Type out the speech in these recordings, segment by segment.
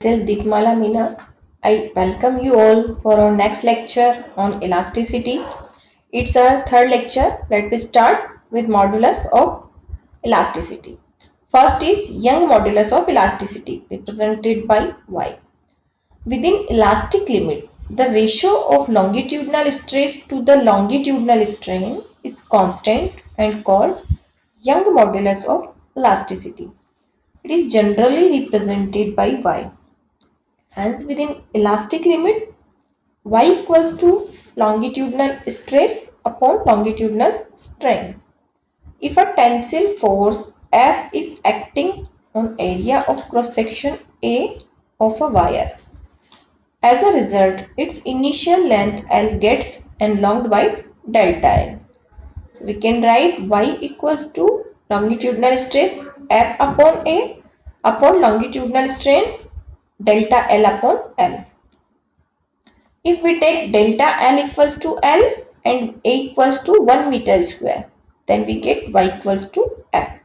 Myself Deepmala Meena. I welcome you all for our next lecture on elasticity. It's our third lecture. Let me start with modulus of elasticity. First is Young modulus of elasticity represented by Y. Within elastic limit, the ratio of longitudinal stress to the longitudinal strain is constant and called Young modulus of elasticity. It is generally represented by Y. Hence, within elastic limit, Y equals to longitudinal stress upon longitudinal strain. If a tensile force F is acting on area of cross section A of a wire, as a result, its initial length L gets enlonged by delta L. So we can write Y equals to longitudinal stress F upon A upon longitudinal strain delta L upon L. If we take delta L equals to L and A equals to 1 meter square, then we get Y equals to F.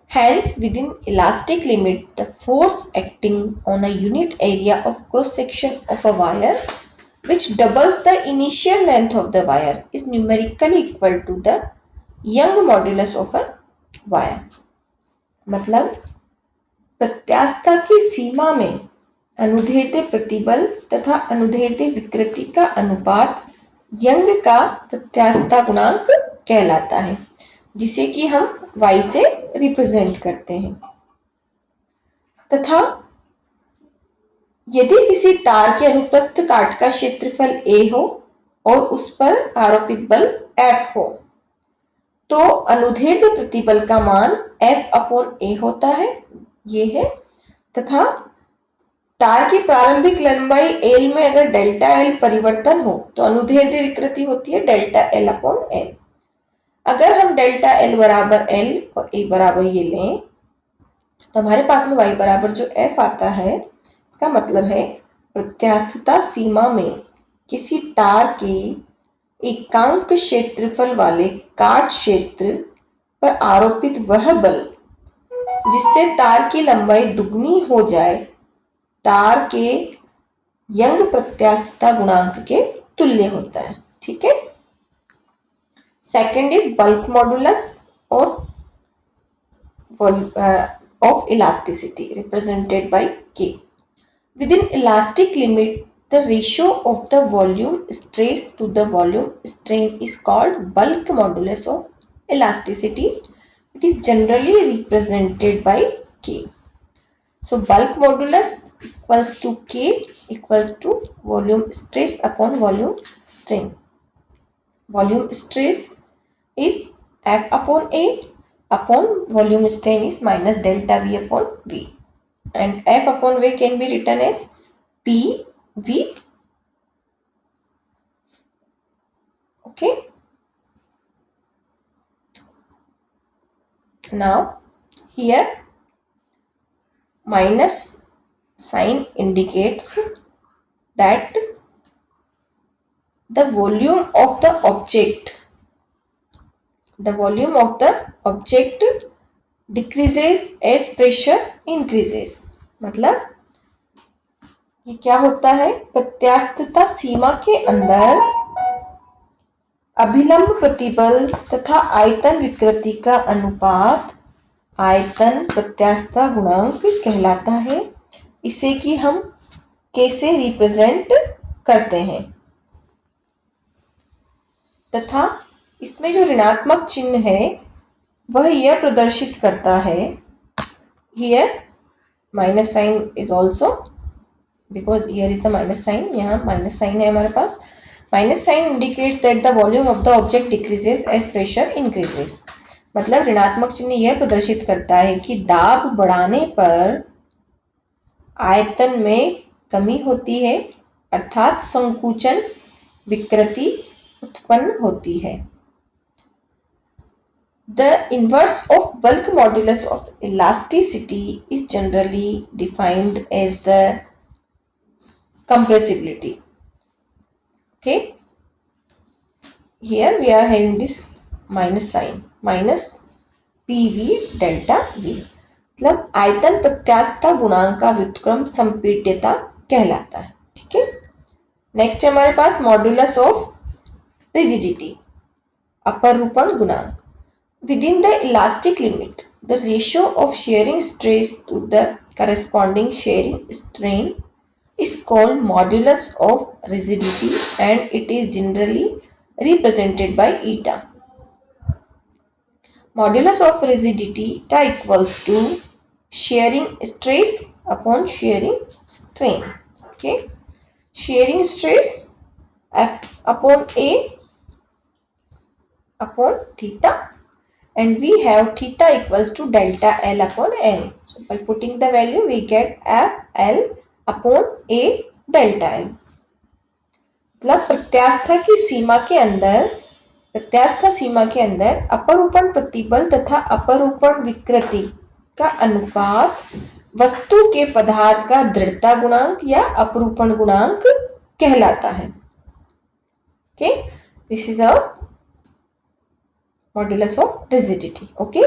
Hence, within elastic limit, the force acting on a unit area of cross section of a wire, which doubles the initial length of the wire, is numerically equal to the Young modulus of a wire. मतलब प्रत्यास्थता की सीमा में अनुदैर्ध्य प्रतिबल तथा अनुदैर्ध्य विकृति का अनुपात यंग का प्रत्यास्थता गुणांक कहलाता है, जिसे कि हम y से रिप्रेजेंट करते हैं। तथा यदि किसी तार के अनुप्रस्थ काट का क्षेत्रफल a हो और उस पर आरोपित बल F हो, तो अनुदैर्ध्य प्रतिबल का मान F अपॉन A होता है, ये है। तथा तार की प्रारंभिक लंबाई L में अगर डेल्टा L परिवर्तन हो तो अनुदैर्ध्य विकृति होती है डेल्टा L अपॉन L। अगर हम डेल्टा L बराबर L और A बराबर ये लें तो हमारे पास में Y बराबर जो F आता है, इसका मतलब है प्रत्यास्थता सीमा में किसी तार के एकांक क्षेत्रफल वाले काट क्षेत्र पर आरोपित वह बल जिससे तार की लंबाई दुगनी हो जाए, तार के यंग प्रत्यास्थता गुणांक के तुल्य होता है। ठीक है। सेकंड इज बल्क मॉडुलस और of elasticity represented by K. Within elastic limit, the ratio of the volume stress to the volume strain is called bulk modulus of elasticity. It is generally represented by K. So bulk modulus equals to K equals to volume stress upon volume strain. Volume stress is F upon A upon volume strain is minus delta V upon V, and F upon V can be written as P V. Okay. Now here minus sign indicates that the volume of the object decreases as pressure increases. मतलब ये क्या होता है, प्रत्यास्थता सीमा के अंदर अभिलंब प्रतिबल तथा आयतन विकृति का अनुपात आयतन प्रत्यास्थता गुणांक कहलाता है। इसे कि हम कैसे रिप्रेजेंट करते हैं, तथा इसमें जो ऋणात्मक चिन्ह है वह यह प्रदर्शित करता है, here minus sign is also because here is the minus sign, यहाँ minus sign है हमारे पास। minus sign indicates that the volume of the object decreases as pressure increases. मतलब ऋणात्मक चिन्ह यह प्रदर्शित करता है कि दाब बढ़ाने पर आयतन में कमी होती है, अर्थात संकुचन विकृति उत्पन्न होती है। The inverse of bulk modulus of elasticity is generally defined as the compressibility. Okay. Here we are having this minus sign, minus PV delta V. मतलब आयतन प्रत्यास्थता गुणांक का व्युत्क्रम संपीड्यता कहलाता है। ठीक है, नेक्स्ट है हमारे पास मॉड्यूलस ऑफ रिजिडिटी, अपरूपण गुणांक। Within the elastic limit, the ratio of shearing stress to the corresponding shearing strain is called modulus of rigidity and it is generally represented by eta. Modulus of rigidity eta equals to shearing stress upon shearing strain. Okay, shearing stress F upon A upon theta, and we have theta equals to delta L upon L. So by putting the value we get F L upon A delta L. मतलब प्रत्यास्था सीमा के अंदर अपरूपण प्रतिबल तथा अपरूपण विकृति का अनुपात वस्तु के पदार्थ का दृढ़ता गुणांक या अपरूपण गुणांक कहलाता है। Okay, this is a modulus of rigidity. Okay,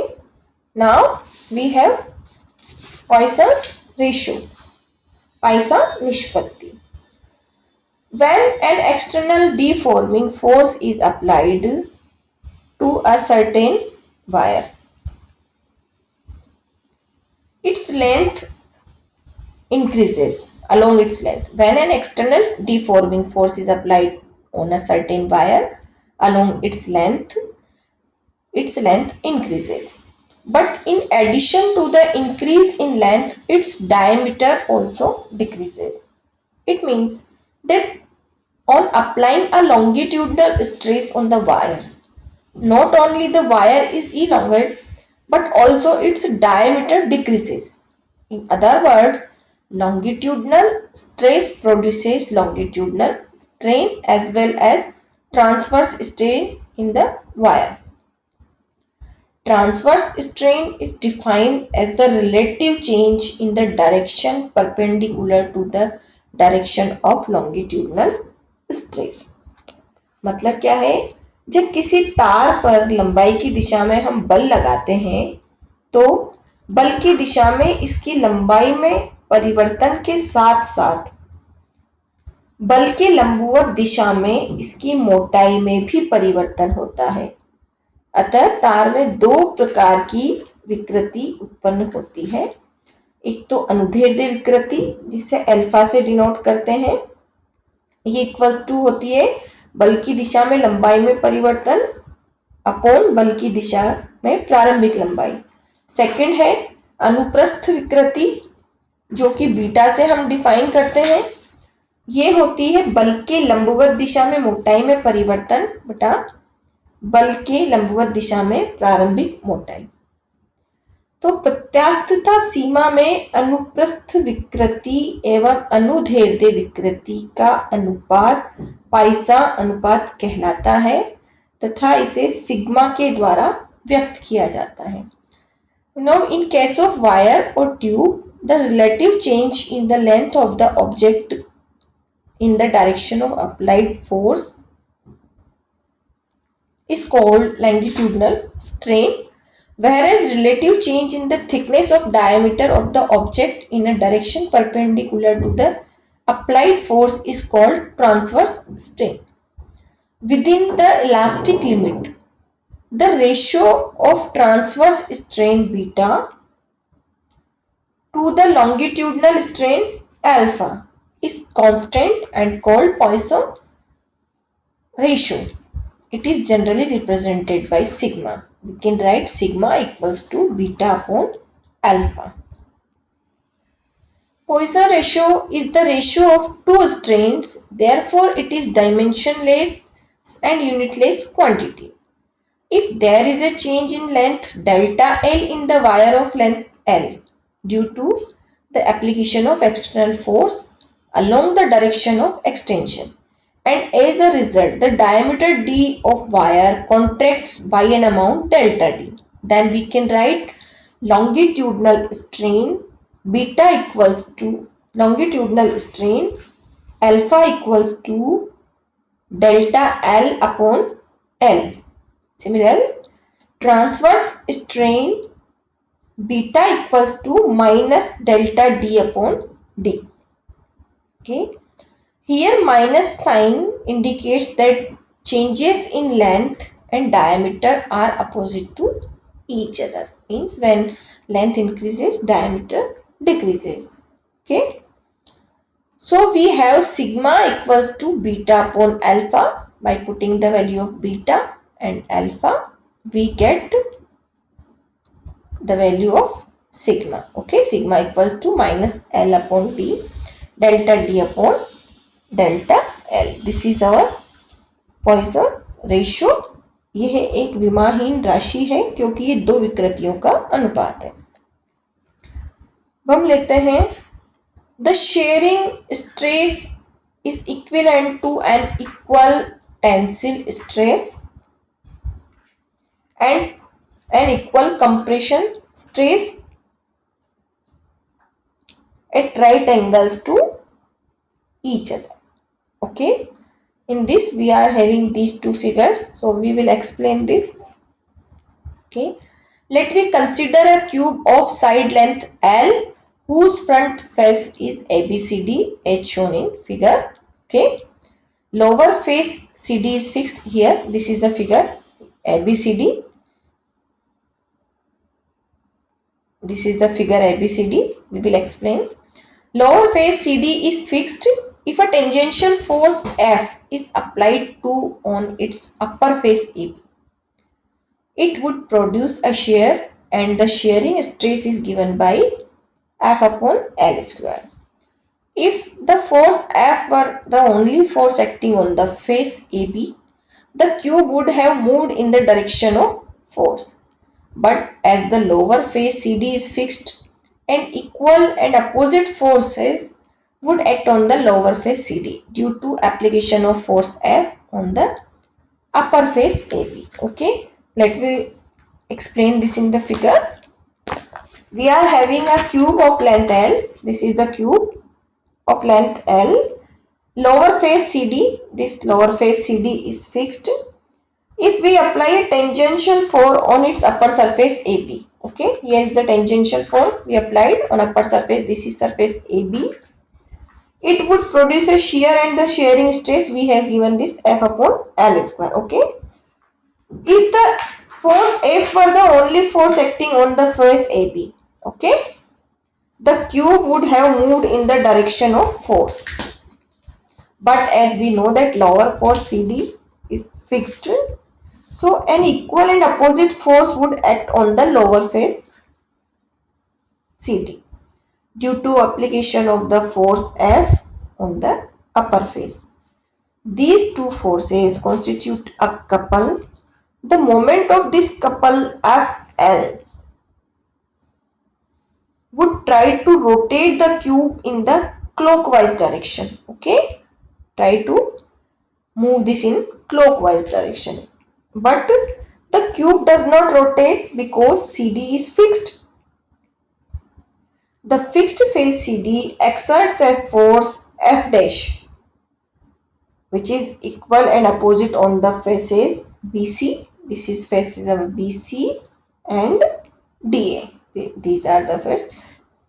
now we have Poisson ratio, Poisson निष्पत्ति. When an external deforming force is applied to a certain wire, its length increases along its length. When an external deforming force is applied on a certain wire along its length increases. But in addition to the increase in length, its diameter also decreases. It means that on applying a longitudinal stress on the wire, not only the wire is elongated, but also its diameter decreases. In other words, longitudinal stress produces longitudinal strain as well as transverse strain in the wire. Transverse strain is defined as the relative change in the direction perpendicular to the direction of longitudinal stress. मतलब क्या है, जब किसी तार पर लंबाई की दिशा में हम बल लगाते हैं तो बल की दिशा में इसकी लंबाई में परिवर्तन के साथ साथ बल के लंबवत दिशा में इसकी मोटाई में भी परिवर्तन होता है। अतः तार में दो प्रकार की विकृति उत्पन्न होती है। एक तो अनुदैर्ध्य विकृति जिसे अल्फा से डिनोट करते हैं, ये इक्वल्स टू होती है बल की दिशा में लंबाई में परिवर्तन अपॉन बल की दिशा में प्रारंभिक लंबाई। सेकंड है अनुप्रस्थ विकृति जो कि बीटा से हम डिफाइन करते हैं। ये होती है बल के लंबवत दिशा में मोटाई में परिवर्तन बटा बल के लंबवत दिशा में प्रारंभिक मोटाई। तो प्रत्यास्थता सीमा में अनुप्रस्थ विकृति एवं अनुदैर्ध्य विकृति का अनुपात पाइसा अनुपात कहलाता है तथा इसे सिग्मा के द्वारा व्यक्त किया जाता है। Now in case of wire or tube, the relative change in the length of the object in the direction of applied force is called longitudinal strain, whereas relative change in the thickness of diameter of the object in a direction perpendicular to the applied force is called transverse strain. Within the elastic limit, the ratio of transverse strain beta to the longitudinal strain alpha is constant and called Poisson ratio. It is generally represented by sigma. We can write sigma equals to beta upon alpha. Poisson ratio is the ratio of two strains, therefore it is dimensionless and unitless quantity. If there is a change in length delta L in the wire of length L due to the application of external force along the direction of extension, and as a result the diameter d of wire contracts by an amount delta d, then we can write longitudinal strain beta equals to longitudinal strain alpha equals to delta L upon L. Similarly, transverse strain beta equals to minus delta d upon d. Okay. Here minus sign indicates that changes in length and diameter are opposite to each other. Means when length increases, diameter decreases. Okay. So we have sigma equals to beta upon alpha. By putting the value of beta and alpha, we get the value of sigma. Okay, sigma equals to minus L upon D, delta D upon delta L. This is our Poisson ratio. यह एक विमाहीन राशि है क्योंकि ये दो विकृतियों का अनुपात है. हम लेते हैं the shearing stress is equivalent to an equal tensile stress and an equal compression stress at right angles to each other. Okay, in this we are having these two figures, so we will explain this. Okay, let me consider a cube of side length L whose front face is ABCD as shown in figure. Okay, lower face CD is fixed here. This is the figure ABCD. This is the figure ABCD. We will explain. Lower face CD is fixed if a tangential force F is applied to on its upper face AB. It would produce a shear and the shearing stress is given by F upon L square. If the force F were the only force acting on the face AB, the cube would have moved in the direction of force. But as the lower face CD is fixed, and equal and opposite forces would act on the lower face CD due to application of force F on the upper face AB. Okay, let me explain this in the figure. We are having a cube of length L. This is the cube of length L. Lower face CD, this lower face CD is fixed. If we apply a tangential force on its upper surface AB, okay, here is the tangential force we applied on upper surface. This is surface AB. It would produce a shear and the shearing stress we have given this F upon L square. Okay, if the force F were the only force acting on the face AB, okay, the cube would have moved in the direction of force. But as we know that lower force CD is fixed, so an equal and opposite force would act on the lower face CD due to application of the force F on the upper face. These two forces constitute a couple. The moment of this couple FL would try to rotate the cube in the clockwise direction. Okay, try to move this in clockwise direction. But the cube does not rotate because CD is fixed. The fixed face CD exerts a force F dash, which is equal and opposite on the faces BC. This is faces of BC and DA. These are the first.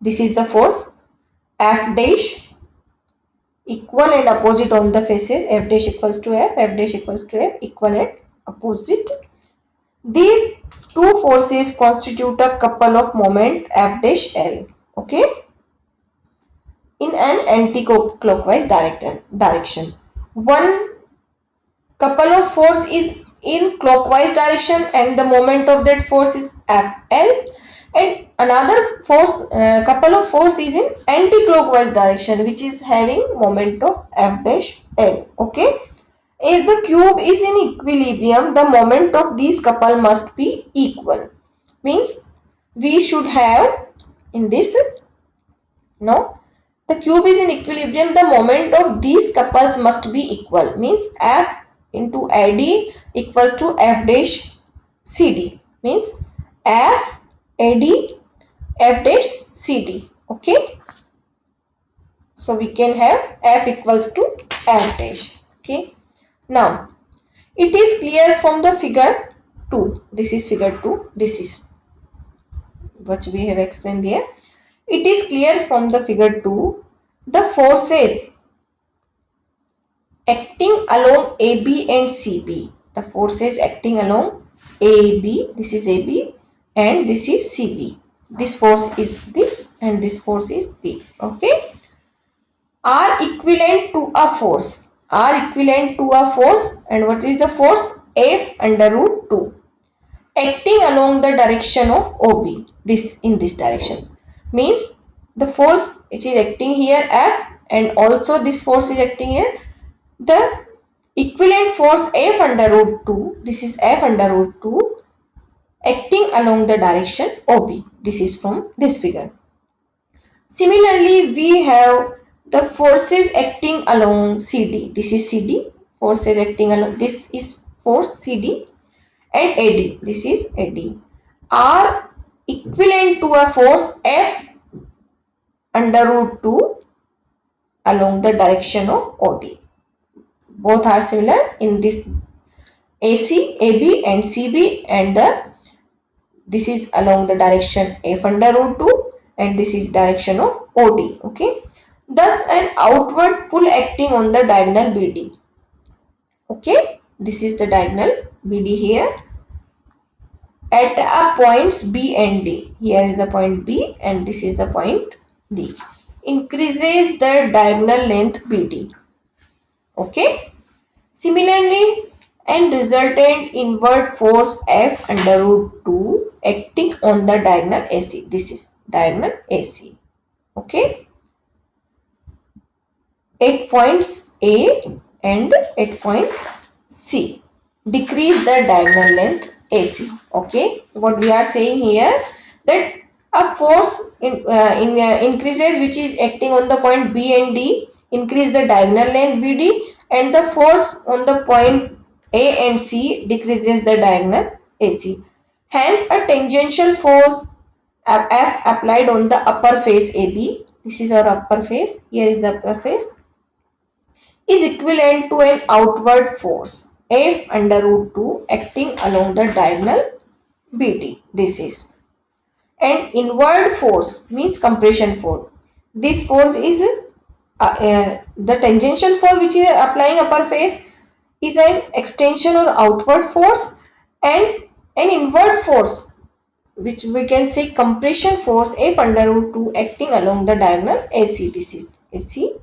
This is the force F dash, equal and opposite on the faces. F dash equals to F dash equals to F, equal and opposite. These two forces constitute a couple of moment F dash L. Okay, in an anti-clockwise direction. One couple of force is in clockwise direction and the moment of that force is FL, and another force couple of force is in anti-clockwise direction which is having moment of F dash L. Okay, as the cube is in equilibrium, the moment of these couple must be equal. Means we should have in this, no, the cube is in equilibrium, the moment of these couples must be equal. Means F into AD equals to F dash CD. Means F AD F dash CD. Okay, so we can have F equals to F dash. Okay, now it is clear from the figure 2. This is figure 2. This is which we have explained there. It is clear from the figure 2, the forces acting along AB and CB. The forces acting along AB, this is AB and this is CB. This force is this and this force is the, okay, are equivalent to a force. Are equivalent to a force, and what is the force? F under root 2 acting along the direction of OB, this in this direction, means the force which is acting here F, and also this force is acting here, the equivalent force F under root 2, this is F under root 2 acting along the direction OB. This is from this figure. Similarly, we have the forces acting along CD. This is CD, forces acting along, this is force CD, and AD, this is AD, are equivalent to a force F under root 2 along the direction of OD. Both are similar in this AC, AB and CB, and this is along the direction F under root 2 and this is direction of OD. Okay. Thus an outward pull acting on the diagonal BD. Okay. This is the diagonal BD here at a points B and D. Here is the point B and this is the point D. Increases the diagonal length BD. Okay. Similarly, and resultant inward force F under root 2 acting on the diagonal AC. This is diagonal AC. Okay. At points A and at point C. Decrease the diagonal length AC. Okay. What we are saying here, that a force increases which is acting on the point B and D, increase the diagonal length BD, and the force on the point A and C decreases the diagonal AC. Hence, a tangential force F applied on the upper face AB, this is our upper face, here is the upper face, is equivalent to an outward force F under root 2 acting along the diagonal BD. This is. And inward force means compression force. This force is the tangential force which is applying upper face is an extension or outward force, and an inward force which we can say compression force F under root 2 acting along the diagonal AC. This is AC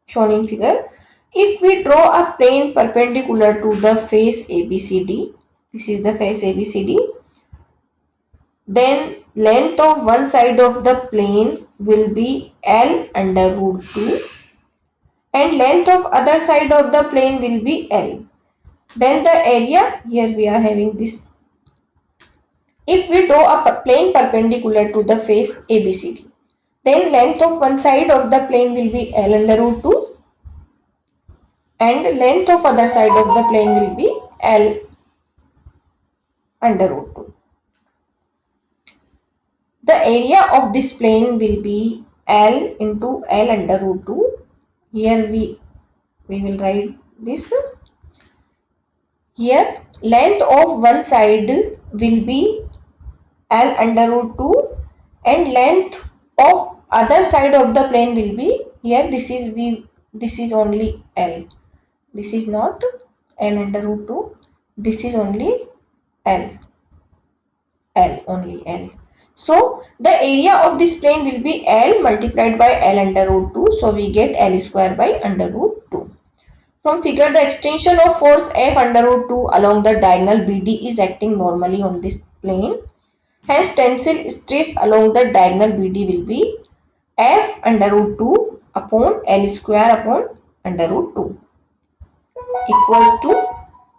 shown in figure. If we draw a plane perpendicular to the face ABCD, this is the face ABCD, then length of one side of the plane will be L under root 2 and length of other side of the plane will be L. Then the area, here we are having this. If we draw a plane perpendicular to the face ABCD, then length of one side of the plane will be L under root 2 and length of other side of the plane will be L under root 2. The area of this plane will be L into L under root 2. Here we will write this. Here length of one side will be L under root 2 and length of other side of the plane will be, here this is only L. This is not L under root 2. This is only L. L, only L. So the area of this plane will be L multiplied by L under root 2. So we get L square by under root 2. From figure, the extension of force F under root 2 along the diagonal BD is acting normally on this plane. Hence tensile stress along the diagonal BD will be F under root 2 upon L square upon under root 2 equals to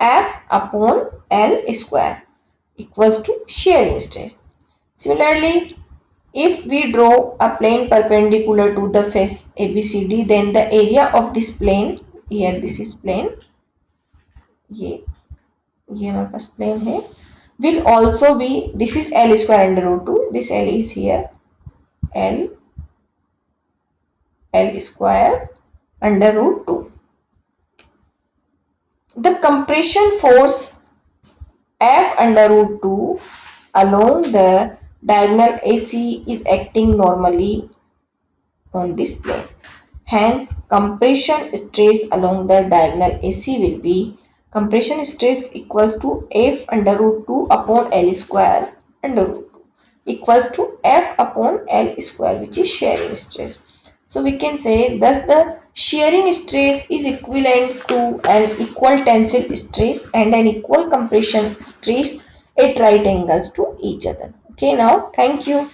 F upon L square equals to shearing stress. Similarly, if we draw a plane perpendicular to the face ABCD, then the area of this plane, here this is plane, ये हमारे पास plane है, will also be, this is L square under root 2, this L is here, L square under root 2. The compression force F under root 2 along the Diagonal AC is acting normally on this plane. Hence, compression stress along the diagonal AC will be compression stress equals to F under root 2 upon L square under root 2 equals to F upon L square, which is shearing stress. So we can say thus the shearing stress is equivalent to an equal tensile stress and an equal compression stress at right angles to each other. Okay, now thank you.